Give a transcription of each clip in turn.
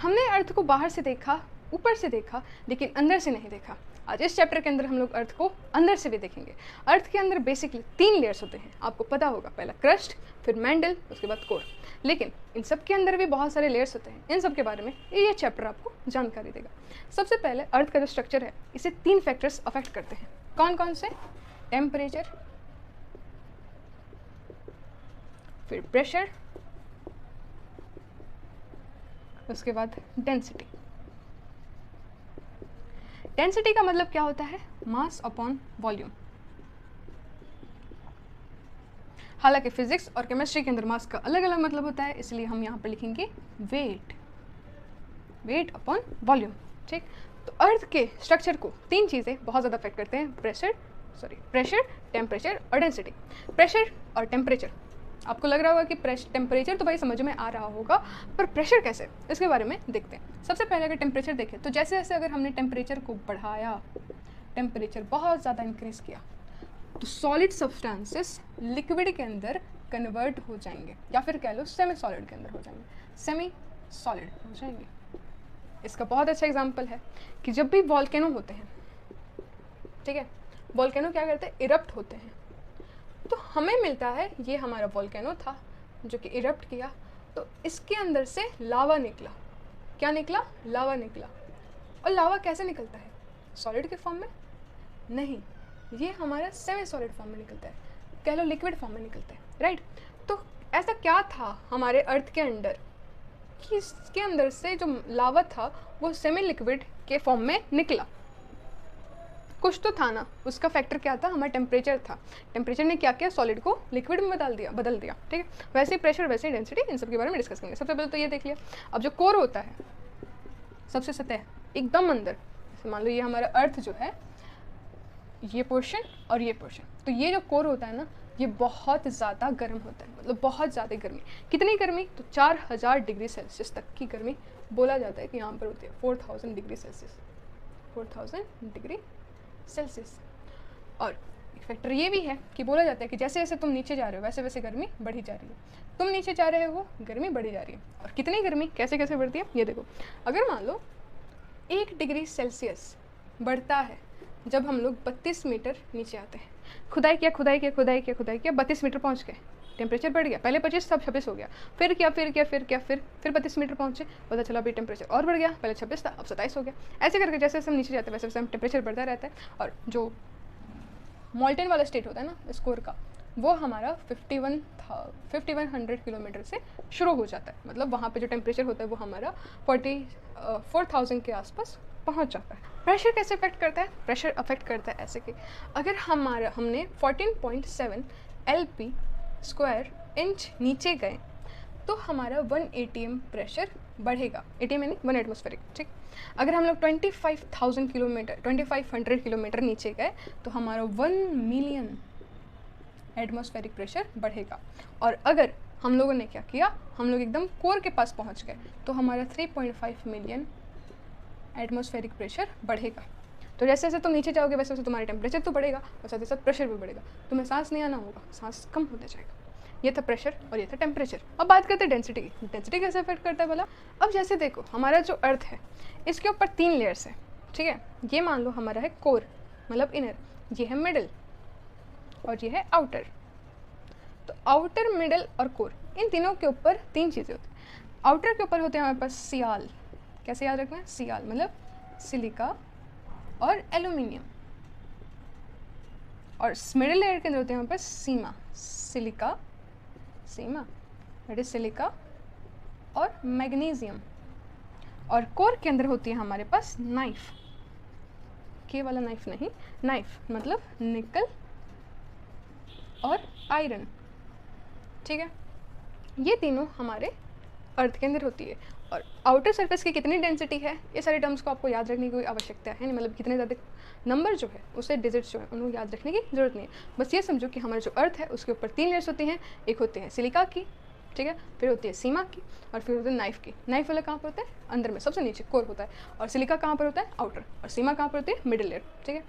हमने अर्थ को बाहर से देखा, ऊपर से देखा, लेकिन अंदर से नहीं देखा। आज इस चैप्टर के अंदर हम लोग अर्थ को अंदर से भी देखेंगे। अर्थ के अंदर बेसिकली 3 लेयर्स होते हैं, आपको पता होगा। पहला क्रस्ट, फिर मैंडल, उसके बाद कोर। लेकिन इन सब के अंदर भी बहुत सारे लेयर्स होते हैं। इन सब के बारे में ये चैप्टर आपको जानकारी देगा। सबसे पहले अर्थ का जो स्ट्रक्चर है, इसे 3 फैक्टर्स अफेक्ट करते हैं। कौन कौन से? टेम्परेचर, फिर प्रेशर, उसके बाद डेंसिटी। डेंसिटी का मतलब क्या होता है? Mass upon volume. हालांकि फिजिक्स और केमिस्ट्री के अंदर मास का अलग अलग मतलब होता है, इसलिए हम यहाँ पर लिखेंगे वेट, वेट अपॉन वॉल्यूम। ठीक, तो अर्थ के स्ट्रक्चर को 3 चीज़ें बहुत ज़्यादा अफेक्ट करते हैं, प्रेशर, टेम्परेचर और डेंसिटी। प्रेशर और टेम्परेचर, आपको लग रहा होगा कि टेम्परेचर तो भाई समझ में आ रहा होगा, पर प्रेशर कैसे, इसके बारे में देखते हैं। सबसे पहले अगर टेम्परेचर देखें तो जैसे जैसे अगर हमने टेम्परेचर को बढ़ाया, टेम्परेचर बहुत ज़्यादा इंक्रीज़ किया, तो सॉलिड सब्सटेंसेस लिक्विड के अंदर कन्वर्ट हो जाएंगे, या फिर कह लो सेमी सॉलिड के अंदर हो जाएंगे, सेमी सॉलिड हो जाएंगे। इसका बहुत अच्छा एग्जाम्पल है कि जब भी वॉल्केनो होते हैं, ठीक है, वॉल्केनो क्या करते हैं? इरप्ट होते हैं। तो हमें मिलता है, ये हमारा वॉल्केनो था जो कि इरप्ट किया, तो इसके अंदर से लावा निकला। क्या निकला? लावा निकला। और लावा कैसे निकलता है? सॉलिड के फॉर्म में नहीं, ये हमारा सेमी सॉलिड फॉर्म में निकलता है, कह लो लिक्विड फॉर्म में निकलता है, राइट। तो ऐसा क्या था हमारे अर्थ के अंदर कि इसके अंदर से जो लावा था वो सेमी लिक्विड के फॉर्म में निकला? कुछ तो था ना, उसका फैक्टर क्या था? हमारा टेम्परेचर था। टेम्परेचर ने क्या किया? सॉलिड को लिक्विड में बदल दिया, ठीक है। वैसे ही प्रेशर, वैसे ही डेंसिटी, इन सब के बारे में डिस्कस करेंगे। सबसे पहले तो ये देख लिया। अब जो कोर होता है, सबसे सतह एकदम अंदर, जैसे मान लो ये हमारा अर्थ जो है, ये पोर्शन और ये पोर्शन, तो ये जो कोर होता है ना, ये बहुत ज़्यादा गर्म होता है, मतलब बहुत ज़्यादा गर्मी। कितनी गर्मी? तो 4000 डिग्री सेल्सियस तक की गर्मी बोला जाता है कि यहाँ पर होती है, 4000 डिग्री सेल्सियस, 4000 डिग्री सेल्सियस। और एक फैक्टर ये भी है कि बोला जाता है कि जैसे जैसे तुम नीचे जा रहे हो वैसे वैसे गर्मी बढ़ी जा रही है। तुम नीचे जा रहे हो, गर्मी बढ़ी जा रही है। और कितनी गर्मी, कैसे कैसे बढ़ती है, ये देखो। अगर मान लो 1 डिग्री सेल्सियस बढ़ता है जब हम लोग 32 मीटर नीचे आते हैं। खुदाई किया 32 मीटर पहुँच गए, टेम्परेचर बढ़ गया। पहले 25 था, अब 26 हो गया। फिर 32 मीटर पहुँचे, पता चला अभी टेम्परेचर और बढ़ गया। पहले 26 था, अब 27 हो गया। ऐसे करके जैसे जैसे हम नीचे जाते हैं वैसे वैसे हम टेम्परेचर बढ़ता रहता है। और जो मॉल्टेन वाला स्टेट होता है ना स्कोर का, वो हमारा 5100 किलोमीटर से शुरू हो जाता है। मतलब वहाँ पे जो टेम्परेचर होता है वो हमारा 4000 के आसपास पहुँच जाता है। प्रेशर कैसे अफेक्ट करता है? प्रेशर अफेक्ट करता है ऐसे कि अगर हमने 14.7 LP स्क्वायर इंच नीचे गए तो हमारा 1 ATM प्रेशर बढ़ेगा। ATM यानी 1 एटमॉस्फेरिक, ठीक। अगर हम लोग 2500 किलोमीटर नीचे गए तो हमारा 1 मिलियन एटमॉस्फेरिक प्रेशर बढ़ेगा। और अगर हम लोगों ने क्या किया, हम लोग एकदम कोर के पास पहुंच गए तो हमारा 3.5 मिलियन एटमॉस्फेरिक प्रेशर बढ़ेगा। तो जैसे जैसे तुम नीचे जाओगे वैसे वैसे तुम्हारा टेम्परेचर तो बढ़ेगा और साथ ही साथ प्रेशर भी बढ़ेगा। तुम्हें सांस नहीं आना होगा, सांस कम होता जाएगा। ये था प्रेशर और ये था टेम्परेचर। अब बात करते हैं डेंसिटी की। डेंसिटी कैसे अफेक्ट करता है बोला? अब जैसे देखो, हमारा जो अर्थ है इसके ऊपर 3 लेयर्स है, ठीक है। ये मान लो हमारा है कोर, मतलब इनर, ये है मिडल और ये है आउटर। तो आउटर, मिडल और कोर, इन तीनों के ऊपर 3 चीज़ें होती हैं। आउटर के ऊपर होते हैं हमारे पास सियाल, कैसे याद रखना है? सियाल मतलब सिलिका और एल्यूमिनियम। और मिडिल लेयर के अंदर होते हैं हमारे पास सीमा, सिलिका, दैट इज सिलिका और मैग्नीशियम। और कोर के अंदर होती है हमारे पास नाइफ, के वाला नाइफ नहीं, नाइफ मतलब निकल और आयरन, ठीक है। ये तीनों हमारे अर्थ के अंदर होती है। और आउटर सरफेस की कितनी डेंसिटी है, ये सारे टर्म्स को आपको याद रखने की कोई आवश्यकता है नहीं, मतलब कितने ज़्यादा नंबर जो है उसे डिजिट्स जो है उनको याद रखने की ज़रूरत नहीं है। बस ये समझो कि हमारा जो अर्थ है उसके ऊपर 3 लेयर्स होती हैं। एक होते हैं सिलिका की, ठीक है, फिर होती है सीमा की, और फिर होती है नाइफ की। नाइफ वाला कहाँ पर होता है? अंदर में, सबसे नीचे कोर होता है। और सिलिका कहाँ पर होता है? आउटर। और सीमा कहाँ पर होती है? मिडिल लेयर, ठीक है।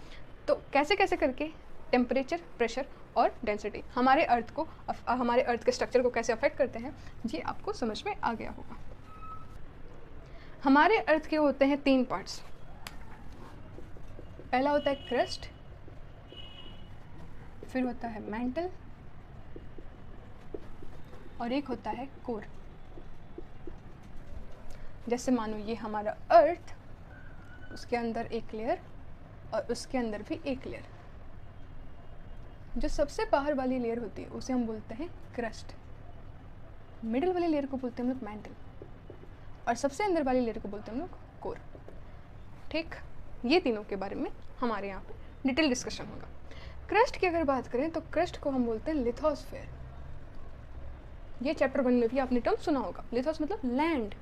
तो कैसे कैसे करके टेम्परेचर, प्रेशर और डेंसिटी हमारे अर्थ के स्ट्रक्चर को कैसे अफेक्ट करते हैं, ये आपको समझ में आ गया होगा। हमारे अर्थ के होते हैं 3 पार्ट्स। पहला होता है क्रस्ट, फिर होता है मैंटल, और एक होता है कोर। जैसे मानो ये हमारा अर्थ, उसके अंदर एक लेयर और उसके अंदर भी एक लेयर। जो सबसे बाहर वाली लेयर होती है उसे हम बोलते हैं क्रस्ट, मिडिल वाली लेयर को बोलते हैं हम लोग मैंटल, और सबसे अंदर वाली लेयर को बोलते हैं हम लोग कोर। ठीक, ये तीनों के बारे में हमारे यहाँ पे डिटेल डिस्कशन होगा। क्रस्ट की अगर बात करें तो क्रस्ट को हम बोलते हैं लिथोस्फेयर। ये चैप्टर 1 में भी आपने टर्म सुना होगा। लिथोस मतलब लैंड,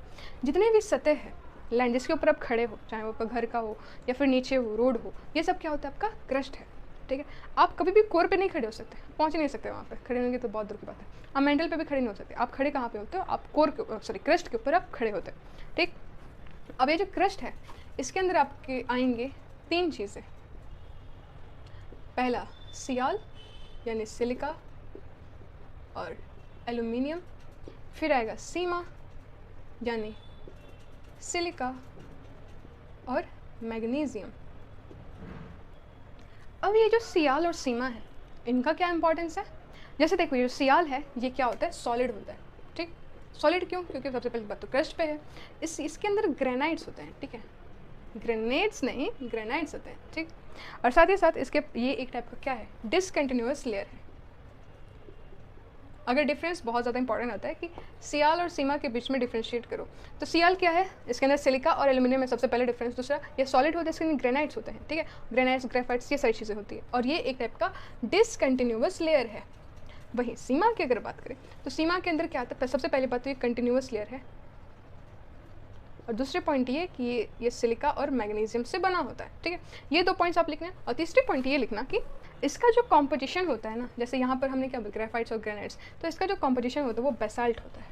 जितने भी सतह है लैंड जिसके ऊपर आप खड़े हो, चाहे वो आपका घर का हो या फिर नीचे हो, रोड हो, ये सब क्या होता है आपका क्रस्ट है। ठीक है, आप कभी भी कोर पे नहीं खड़े हो सकते, पहुंच नहीं सकते वहाँ पे। खड़े होंगे तो बहुत दूर की बात है। आप मेंटल पे भी खड़े नहीं हो सकते। आप खड़े कहाँ पे होते हो? आप कोर के, सॉरी क्रस्ट के ऊपर आप खड़े होते हो। ठीक, अब ये जो क्रस्ट है इसके अंदर आपके आएंगे 3 चीज़ें। पहला सियाल यानी सिलिका और एल्यूमिनियम, फिर आएगा सीमा यानी सिलिका और मैग्नीशियम। अब ये जो सियाल और सीमा है इनका क्या इंपॉर्टेंस है? जैसे देखो ये जो सियाल है ये क्या होता है? सॉलिड होता है। ठीक, सॉलिड क्यों? क्योंकि सबसे पहली बात तो क्रस्ट पे है। इसके अंदर ग्रेनाइट्स होते हैं। ठीक है, ग्रेनेड्स नहीं, ग्रेनाइट्स होते हैं। ठीक, और साथ ही साथ इसके ये एक टाइप का क्या है? डिसकंटिन्यूअस लेयर है। अगर डिफरेंस बहुत ज़्यादा इंपॉर्टेंट होता है कि सियाल और सीमा के बीच में डिफ्रेंशिएट करो, तो सियाल क्या है? इसके अंदर सिलिका और एल्यूमिनियम है सबसे पहले डिफरेंस। दूसरा, ये सॉलिड होता है, इसके अंदर ग्रेनाइट्स होते हैं। ठीक है, ग्रेनाइट्स, ग्रेफाइट्स, ये सारी चीज़ें होती है, और ये एक टाइप का डिसकंटिन्यूअस लेयर है। वहीं सीमा की अगर बात करें तो सीमा के अंदर क्या आता है? सबसे पहली बात तो ये कंटिन्यूअस लेयर है, और दूसरे पॉइंट ये कि ये सिलिका और मैग्नीशियम से बना होता है। ठीक है, ये 2 पॉइंट्स आप लिखना है। और तीसरे पॉइंट ये लिखना कि इसका जो कॉम्पोजिशन होता है ना, जैसे यहाँ पर हमने क्या ग्रेफाइट्स और ग्रेनाइट्स, तो इसका जो कॉम्पोजिशन होता है वो बेसाल्ट होता है।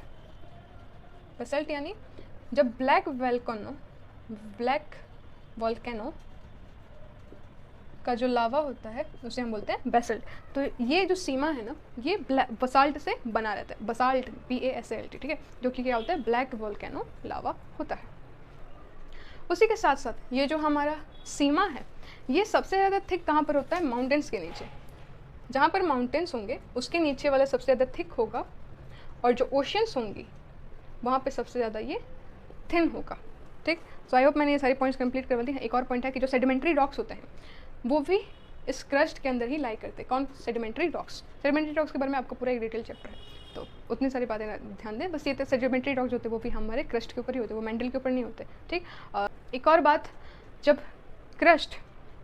बेसाल्ट यानी जब ब्लैक वॉल्केनो का जो लावा होता है उसे हम बोलते हैं बेसाल्ट। तो ये जो सीमा है ना ये बसाल्ट से बना रहता है। Basalt BASALT। ठीक है, जो कि क्या होता है? ब्लैक वॉल्केनो लावा होता है। उसी के साथ साथ ये जो हमारा सीमा है ये सबसे ज़्यादा थिक कहाँ पर होता है? माउंटेन्स के नीचे। जहाँ पर माउंटेन्स होंगे उसके नीचे वाला सबसे ज़्यादा थिक होगा, और जो ओशियंस होंगी वहाँ पे सबसे ज़्यादा ये थिन होगा। ठीक, सो आई होप मैंने ये सारी पॉइंट्स कंप्लीट करवा दी हैं। एक और पॉइंट है कि जो सेडिमेंट्री रॉक्स होते हैं वो भी इस क्रस्ट के अंदर ही लाई करते हैं। कौन? Sedimentary rocks. सेडिमेंट्री रॉक्स के बारे में आपको पूरा एक डिटेल चैप्टर है, तो उतनी सारी बातें ध्यान दें। बस ये तो सेडिमेंट्री रॉक्स होते हैं वो भी हमारे क्रस्ट के ऊपर ही होते हैं, वो मेंटल के ऊपर नहीं होते। ठीक, एक और बात, जब क्रस्ट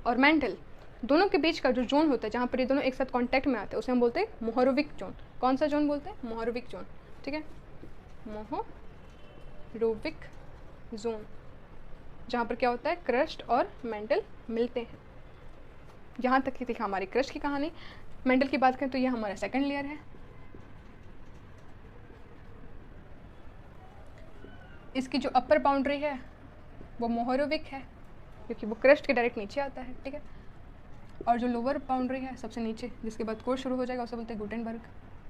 और मेंटल दोनों के बीच का जो जोन होता है जहाँ पर ये दोनों एक साथ कांटेक्ट में आते हैं उसे हम बोलते हैं मोहरोविक जोन। कौन सा जोन बोलते हैं? मोहरोविक जोन। ठीक है, मोहरोविक जोन, जहाँ पर क्या होता है? क्रस्ट और मेंटल मिलते हैं। यहाँ तक की थी हमारी क्रस्ट की कहानी। मेंटल की बात करें तो ये हमारा सेकंड लेयर है। इसकी जो अपर बाउंड्री है वो मोहरोविक है क्योंकि वो क्रस्ट के डायरेक्ट नीचे आता है। ठीक है, और जो लोअर बाउंड्री है सबसे नीचे जिसके बाद कोर्स शुरू हो जाएगा उसे बोलते हैं गुटेनबर्ग, या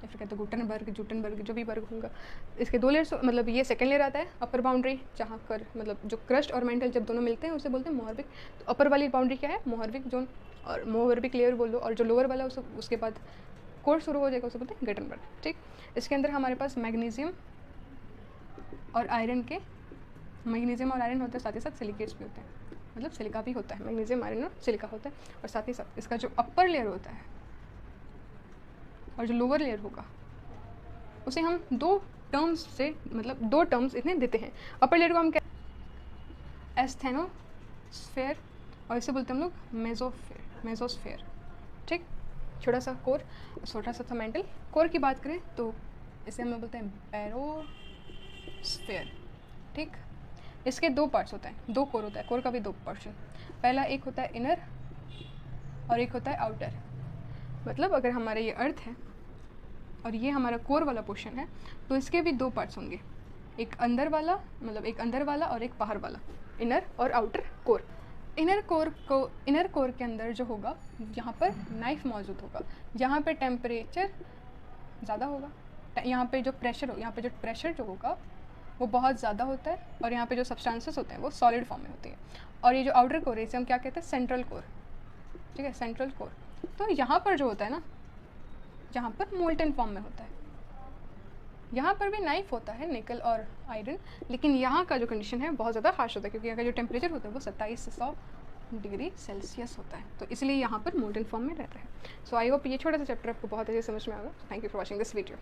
फिर कहते हैं गुटेनबर्ग, जुटेनबर्ग, जो भी वर्ग होगा। इसके 2 लेयर्स, मतलब ये सेकंड लेयर आता है अपर बाउंड्री, जहाँ पर मतलब जो क्रस्ट और मेंटल जब दोनों मिलते हैं उसे बोलते हैं मोहरविक। तो अपर वाली बाउंड्री क्या है? मोहरविक जोन और मोहरविक लेयर बोल दो, और जो लोअर वाला उसके बाद कोर्स शुरू हो जाएगा उसे बोलते हैं गुटेनबर्ग। ठीक, इसके अंदर हमारे पास मैग्नीशियम और आयरन होते हैं, साथ ही साथ सिलिकेट्स भी होते हैं, मतलब सिलिका भी होता है। मैग्नीशियम, आयरन और सिलिका होता है। और साथ ही साथ इसका जो अपर लेयर होता है और जो लोअर लेयर होगा उसे हम 2 टर्म्स से, मतलब 2 टर्म्स इतने देते हैं। अपर लेयर को हम क्या? एस्थेनोस्फेयर, और इसे बोलते हैं हम लोग मेसोस्फेयर। ठीक, छोटा सा कोर, छोटा सा मेंटल। कोर की बात करें तो इसे हम लोग बोलते हैं बैरोस्फेयर। ठीक, इसके 2 पार्ट्स होते हैं, 2 कोर होता है। कोर का भी 2 पोर्शन, पहला एक होता है इनर और एक होता है आउटर। मतलब अगर हमारा ये अर्थ है और ये हमारा कोर वाला पोर्शन है तो इसके भी 2 पार्ट्स होंगे, एक अंदर वाला, मतलब एक अंदर वाला और एक बाहर वाला, इनर और आउटर कोर। इनर कोर के अंदर जो होगा यहाँ पर नाइफ मौजूद होगा, यहाँ पे टेम्परेचर ज़्यादा होगा, यहाँ पे जो प्रेशर जो होगा वो बहुत ज़्यादा होता है, और यहाँ पे जो सब्सटेंसेस होते हैं वो सॉलिड फॉर्म में होती है। और ये जो आउटर कोर है इसे हम क्या कहते हैं, सेंट्रल कोर, ठीक है, सेंट्रल कोर। तो यहाँ पर जो होता है ना, यहाँ पर मोल्टन फॉर्म में होता है। यहाँ पर भी नाइफ होता है, निकल और आयरन, लेकिन यहाँ का जो कंडीशन है बहुत ज़्यादा हार्श होता है, क्योंकि यहाँ का जो टेम्परेचर होता है वो 27 से 100 डिग्री सेल्सियस होता है, तो इसलिए यहाँ पर मोल्टन फॉर्म में रहता है। सो आई होप ये छोटा सा चैप्टर आपको बहुत अच्छे से समझ में आएगा। Thank you for watching this video.